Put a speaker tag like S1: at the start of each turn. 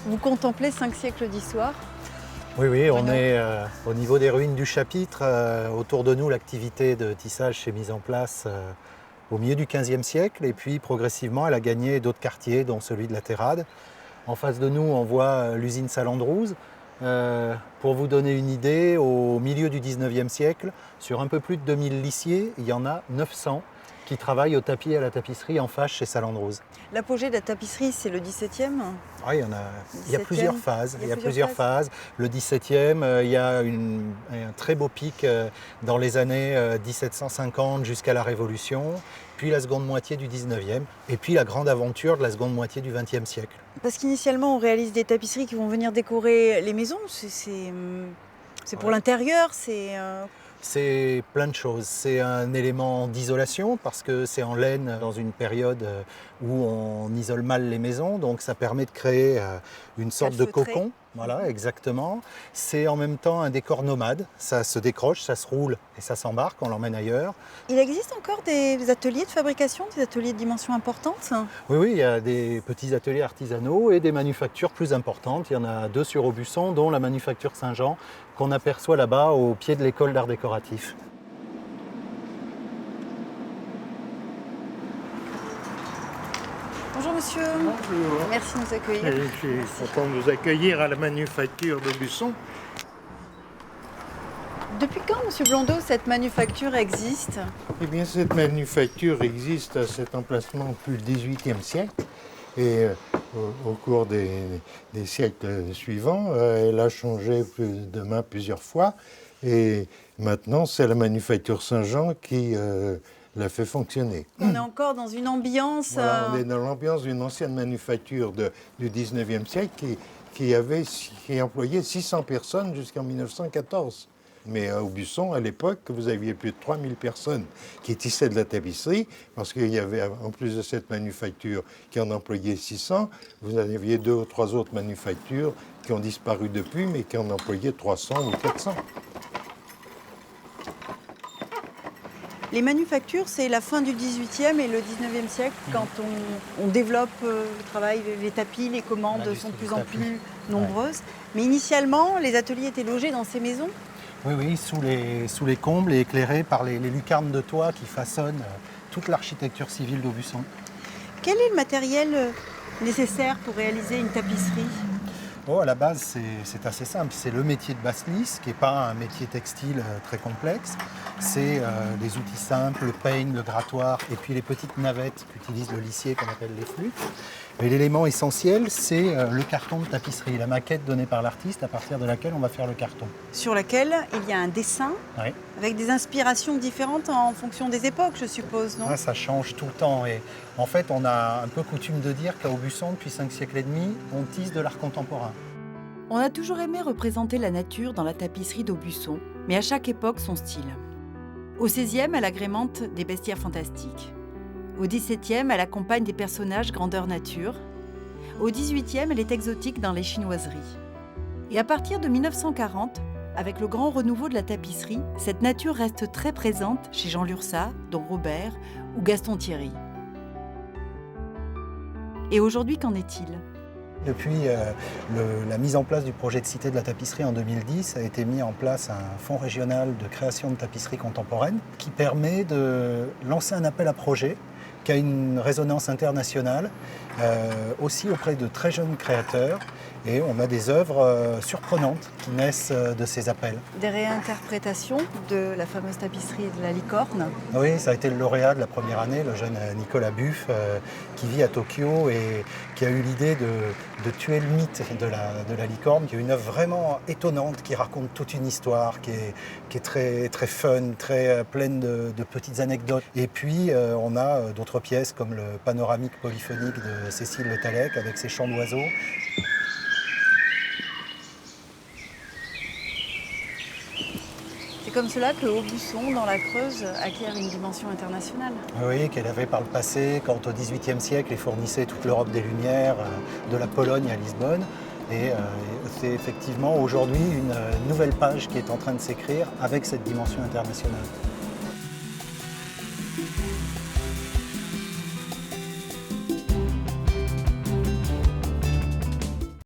S1: Vous contemplez 5 siècles d'histoire.
S2: Oui, oui, on
S1: Bruno.
S2: est au niveau des ruines du chapitre. Autour de nous, l'activité de tissage s'est mise en place au milieu du XVe siècle et puis progressivement, elle a gagné d'autres quartiers, dont celui de la Terrade. En face de nous, on voit l'usine Salandrouze. Pour vous donner une idée, au milieu du XIXe siècle, sur un peu plus de 2000 lissiers, il y en a 900 qui travaillent au tapis et à la tapisserie en face chez Salandrouze.
S1: L'apogée de la tapisserie, c'est le 17e.
S2: Ah, il y a
S1: 17e.
S2: plusieurs phases.
S1: Il y a plusieurs
S2: phases. Le 17e, il y a un très beau pic dans les années 1750 jusqu'à la Révolution, puis la seconde moitié du 19e, et puis la grande aventure de la seconde moitié du 20e siècle.
S1: Parce qu'initialement, on réalise des tapisseries qui vont venir décorer les maisons. C'est pour l'intérieur,
S2: C'est plein de choses. C'est un élément d'isolation parce que c'est en laine dans une période où on isole mal les maisons, donc ça permet de créer une sorte de
S1: Calfeutré.
S2: cocon. Voilà, exactement. C'est en même temps un décor nomade. Ça se décroche, ça se roule et ça s'embarque, on l'emmène ailleurs.
S1: Il existe encore des ateliers de fabrication, des ateliers de dimension importante.
S2: Oui, oui, il y a des petits ateliers artisanaux et des manufactures plus importantes. Il y en a 2 sur Aubusson, dont la manufacture Saint-Jean, qu'on aperçoit là-bas au pied de l'école d'art décoratif.
S1: Bonjour monsieur.
S3: Bonjour.
S1: Merci de nous accueillir.
S3: Je suis content de vous accueillir à la manufacture d'Aubusson.
S1: Depuis quand, monsieur Blondeau, cette manufacture existe?
S3: Eh bien, cette manufacture existe à cet emplacement depuis le XVIIIe siècle. Et au cours des siècles suivants, elle a changé de main plusieurs fois. Et maintenant, c'est la manufacture Saint-Jean qui l'a fait fonctionner.
S1: On est encore dans une ambiance.
S3: Voilà, on est dans l'ambiance d'une ancienne manufacture du 19e siècle qui employait 600 personnes jusqu'en 1914. Mais à Aubusson, à l'époque, vous aviez plus de 3000 personnes qui tissaient de la tapisserie, parce qu'il y avait, en plus de cette manufacture qui en employait 600, vous en aviez 2 ou 3 autres manufactures qui ont disparu depuis, mais qui en employaient 300 ou 400.
S1: Les manufactures, c'est la fin du 18e et le 19e siècle, quand on développe le travail, les tapis, les commandes sont de plus en plus nombreuses. Mais initialement, les ateliers étaient logés dans ces maisons.
S2: Oui, oui, sous les combles et éclairés par les lucarnes de toit qui façonnent toute l'architecture civile d'Aubusson.
S1: Quel est le matériel nécessaire pour réaliser une tapisserie?
S2: À la base, c'est assez simple. C'est le métier de basse-lisse, qui n'est pas un métier textile très complexe. C'est des outils simples, le peigne, le grattoir, et puis les petites navettes qu'utilise le lissier qu'on appelle les flûtes. Mais l'élément essentiel, c'est le carton de tapisserie, la maquette donnée par l'artiste à partir de laquelle on va faire le carton.
S1: Sur laquelle il y a un dessin,
S2: Oui.
S1: avec des inspirations différentes en fonction des époques, je suppose, non?
S2: Ah, ça change tout le temps. Et en fait, on a un peu coutume de dire qu'à Aubusson, depuis 5 siècles et demi, on tisse de l'art contemporain.
S4: On a toujours aimé représenter la nature dans la tapisserie d'Aubusson, mais à chaque époque son style. Au XVIe, elle agrémente des bestiaires fantastiques. Au XVIIe, elle accompagne des personnages grandeur nature. Au XVIIIe, elle est exotique dans les chinoiseries. Et à partir de 1940, avec le grand renouveau de la tapisserie, cette nature reste très présente chez Jean Lurçat, Don Robert ou Gaston Thierry. Et aujourd'hui, qu'en est-il ?
S2: Depuis la mise en place du projet de Cité de la tapisserie en 2010, a été mis en place un fonds régional de création de tapisserie contemporaine qui permet de lancer un appel à projet qui a une résonance internationale, aussi auprès de très jeunes créateurs. Et on a des œuvres surprenantes qui naissent de ces appels.
S1: Des réinterprétations de la fameuse tapisserie de la licorne.
S2: Oui, ça a été le lauréat de la première année, le jeune Nicolas Buff, qui vit à Tokyo et qui a eu l'idée de tuer le mythe de la licorne, qui est une œuvre vraiment étonnante, qui raconte toute une histoire, qui est très, très fun, très pleine de petites anecdotes. Et puis, on a d'autres pièces comme le panoramique polyphonique de Cécile Le Tallec avec ses chants d'oiseaux.
S1: C'est comme cela que Aubusson, dans la Creuse, acquiert une dimension internationale.
S2: Oui, qu'elle avait par le passé, quand au XVIIIe siècle, elle fournissait toute l'Europe des Lumières, de la Pologne à Lisbonne. Et c'est effectivement aujourd'hui une nouvelle page qui est en train de s'écrire avec cette dimension internationale.